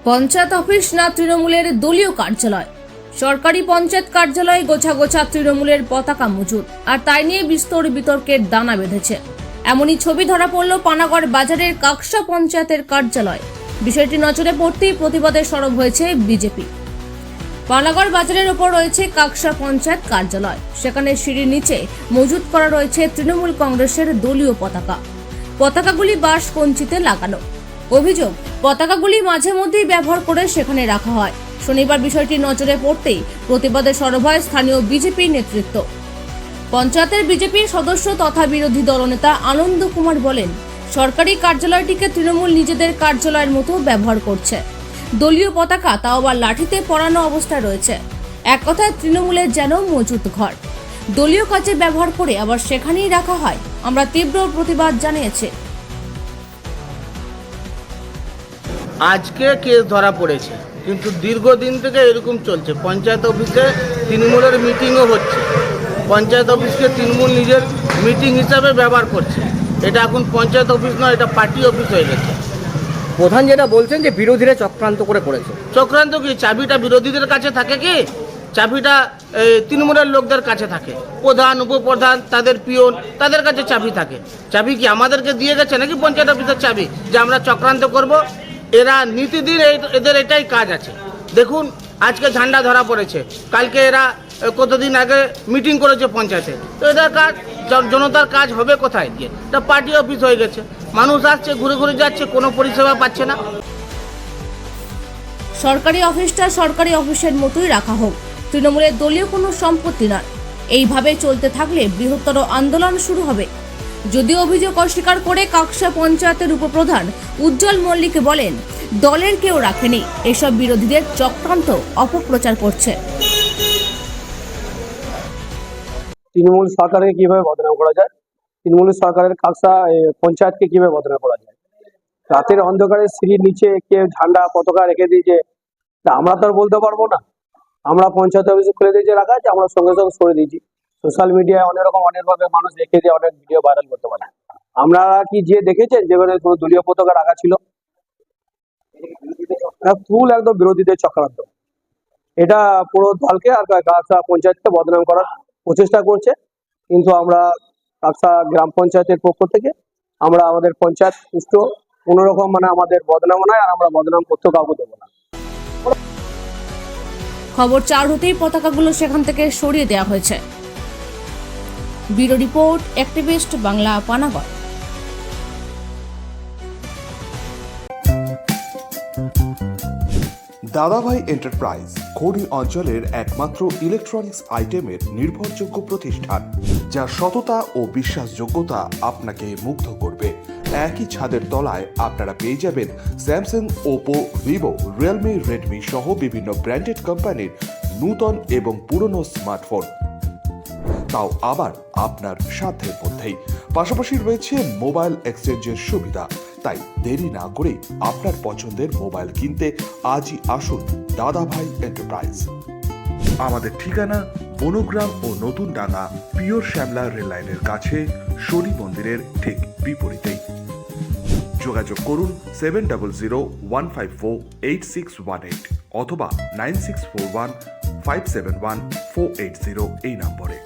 Panchayat office না তৃণমূলের দলীয় কার্যালয়। সরকারি পঞ্চায়েত কার্যালয়ে গোছা গোছা তৃণমূলের পতাকা মজুদ, আর তাই নিয়ে বিস্তর বিতর্কের দানা বেঁধেছে। এমনই ছবি ধরা পড়ল পানাগড় বাজারের কাকসা পঞ্চায়েতের কার্যালয়। বিষয়টি নজরে পড়তেই প্রতিবাদে সরব হয়েছে বিজেপি। পানাগড় বাজারের ওপর রয়েছে কাকসা পঞ্চায়েত কার্যালয়, সেখানে সিঁড়ির নিচে মজুদ করা রয়েছে তৃণমূল কংগ্রেসের দলীয় পতাকা। পতাকাগুলি বাঁশ কঞ্চিতে লাগানো। অভিযোগ, পতাকাগুলি মাঝে মধ্যেই ব্যবহার করে সেখানে রাখা হয়। শনিবার বিষয়টি নজরে পড়তেই প্রতিবাদে সরব হয় স্থানীয় বিজেপি নেতৃত্ব। পঞ্চায়েতের বিজেপির সদস্য তথা বিরোধী দলনেতা আনন্দ কুমার বলেন, সরকারি কার্যালয়টিকে তৃণমূল নিজেদের কার্যালয়ের মতো ব্যবহার করছে। দলীয় পতাকা তাও আবার লাঠিতে পরানো অবস্থায় রয়েছে। এক কথায় তৃণমূলের যেন মজুত ঘর, দলীয় কাজে ব্যবহার করে আবার সেখানেই রাখা হয়। আমরা তীব্র প্রতিবাদ জানিয়েছি। আজকে কেস ধরা পড়েছে, কিন্তু দীর্ঘদিন থেকে এরকম চলছে। পঞ্চায়েত অফিসে তৃণমূলের মিটিংও হচ্ছে, পঞ্চায়েত অফিসকে তৃণমূল নিজের মিটিং হিসাবে ব্যবহার করছে। এটা এখন পঞ্চায়েত অফিস নয়, এটা পার্টি অফিস হয়ে গেছে। প্রধান যেটা বলছেন যে বিরোধীরা চক্রান্ত করে করেছে। চক্রান্ত কি? চাবিটা বিরোধীদের কাছে থাকে কি? চাবিটা তৃণমূলের লোকদের কাছে থাকে। প্রধান, উপপ্রধান, তাদের পিয়ন, তাদের কাছে চাবি থাকে। চাবি কি আমাদেরকে দিয়ে গেছে নাকি পঞ্চায়েত অফিসের চাবি যে আমরা চক্রান্ত করব? এরা নীতিদিন এদের এটাই কাজ আছে। দেখুন, আজকে ঝান্ডা ধরা পড়েছে, কালকে এরা কতদিন আগে মিটিং করেছে পঞ্চায়েতে। তো এদের কাজ, জনতার কাজ হবে কোথায় গিয়ে? এটা পার্টি অফিস হয়ে গেছে। মানুষ আসছে, ঘুরে ঘুরে যাচ্ছে, কোনো পরিষেবা পাচ্ছে না। সরকারি অফিসটা সরকারি অফিসের মতোই রাখা হোক, তৃণমূলের দলীয় কোনো সম্পত্তি নয়। এইভাবে চলতে থাকলে বৃহত্তর আন্দোলন শুরু হবে। যদিও অভিযোগ অস্বীকার করে কাকসা পঞ্চায়েতের উপপ্রধান উজ্জ্বল মল্লিক বলেন, দলের কেউ রাখেনি, এসব বিরোধীদের চক্রান্ত অপপ্রচার করছে। তৃণমূল সরকারকে কিভাবে বদনাম করা যায়, তৃণমূল সরকারের কাকসা পঞ্চায়েতকে কিভাবে বদনাম করা যায়। রাতের অন্ধকারে সিঁড়ির নিচে কেউ ঝান্ডা পতাকা রেখে দিয়েছে, তা আমরা তো আর বলতে পারবো না। আমরা পঞ্চায়েত অফিসে খুলে দিয়েছে, রাখা আছে, আমরা সঙ্গে সঙ্গে সরে দিয়েছি। সোশ্যাল মিডিয়ায় অনেকভাবে মানুষ রেখে দিয়ে অনেক ভিডিও ভাইরাল করতে পারে। আমরা কি যে দেখেছেন যেখানে কোনো দলীয় পতাকা রাখা ছিল? ফুল একদম বিরোধীদের চক্রান্ত। এটা পুরো দলকে আর কাকসা পঞ্চায়েতকে বদনাম করার প্রচেষ্টা করছে। কিন্তু আমরা কাকসা গ্রাম পঞ্চায়েতের পক্ষ থেকে আমরা আমাদের পঞ্চায়েত সুষ্ঠু কোনোরকম আমাদের বদনাম নয়, আর আমরা বদনাম করতে কাউকে দেবো না। খবর 4 হতেই পতাকাগুলো সেখান থেকে সরিয়ে দেওয়া হয়েছে। Bureau report, activist Bangla, Panagarh. দাদাভাই এন্টারপ্রাইজ খনি অঞ্চলের একমাত্র ইলেকট্রনিক্স আইটেমের নির্ভরযোগ্য প্রতিষ্ঠান, যার সততা ও বিশ্বাসযোগ্যতা আপনাকে মুগ্ধ করবে। একই ছাদের তলায় আপনারা পেয়ে যাবেন Samsung, Oppo, Vivo, Realme, Redmi সহ বিভিন্ন ব্র্যান্ডেড কোম্পানির নূতন এবং পুরনো স্মার্টফোন, তাও আবার আপনার সাধ্যের মধ্যেই। পাশাপাশি রয়েছে মোবাইল এক্সচেঞ্জের সুবিধা। তাই দেরি না করে আপনার পছন্দের মোবাইল কিনতে আজই আসুন দাদাভাই এন্টারপ্রাইজ। আমাদের ঠিকানা বনগ্রাম ও নতুন ডাঙ্গা, পিওর শ্যামলা রেল লাইনের কাছে, শনি মন্দিরের ঠিক বিপরীতেই। যোগাযোগ করুন 7001548618 অথবা 9641571480 এই নম্বরে।